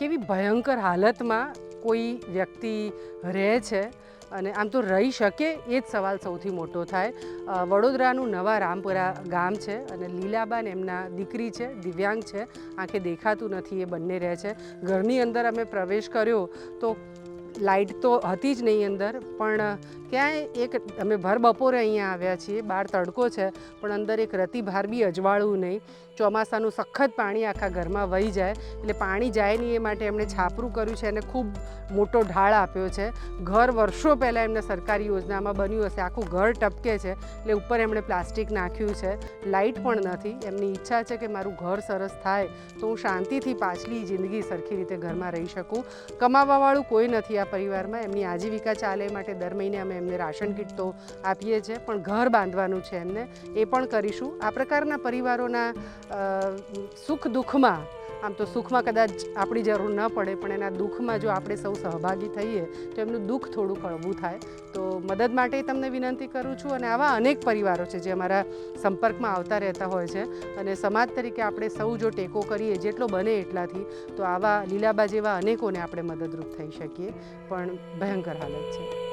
કેવી ભયંકર હાલતમાં કોઈ વ્યક્તિ રહે છે અને આમ તો રહી શકે એ જ સવાલ સૌથી મોટો થાય। વડોદરાનું નવા રામપુરા ગામ છે અને લીલાબાન એમના દીકરી છે, દિવ્યાંગ છે, આંખે દેખાતું નથી, એ બંને રહે છે। ઘરની અંદર અમે પ્રવેશ કર્યો તો લાઇટ તો હતી જ નહીં અંદર, પણ ક્યાંય એક અમે ભર બપોરે અહીંયા આવ્યા છીએ, બહાર તડકો છે પણ અંદર એક રતિભાર બી અજવાળું નહીં। ચોમાસાનું સખત પાણી આખા ઘરમાં વહી જાય એટલે પાણી જાય નહીં એ માટે એમણે છાપરું કર્યું છે અને ખૂબ મોટો ઢાળ આપ્યો છે। ઘર વર્ષો પહેલાં એમને સરકારી યોજનામાં બન્યું હશે, આખું ઘર ટપકે છે એટલે ઉપર એમણે પ્લાસ્ટિક નાખ્યું છે। લાઇટ પણ નથી। એમની ઈચ્છા છે કે મારું ઘર સરસ થાય તો હું શાંતિથી પાછલી જિંદગી સરખી રીતે ઘરમાં રહી શકું। કમાવાવાળું કોઈ નથી આ પરિવારમાં, એમની આજીવિકા ચાલે માટે દર મહિને અમે એમને રાશન કીટ તો આપીએ છીએ, પણ ઘર બાંધવાનું છે એમને, એ પણ કરીશું। આ પ્રકારના પરિવારોના સુખ દુઃખમાં, આમ તો સુખમાં કદાચ આપણી જરૂર ન પડે પણ એના દુઃખમાં જો આપણે સૌ સહભાગી થઈએ તો એમનું દુઃખ થોડું હળવું થાય। તો મદદ માટે તમને વિનંતી કરું છું અને આવા અનેક પરિવારો છે જે અમારા સંપર્કમાં આવતા રહેતા હોય છે અને સમાજ તરીકે આપણે સૌ જો ટેકો કરીએ જેટલો બને એટલાથી તો આવા લીલાબા જેવા અનેકોને આપણે મદદરૂપ થઈ શકીએ। પણ ભયંકર હાલત છે।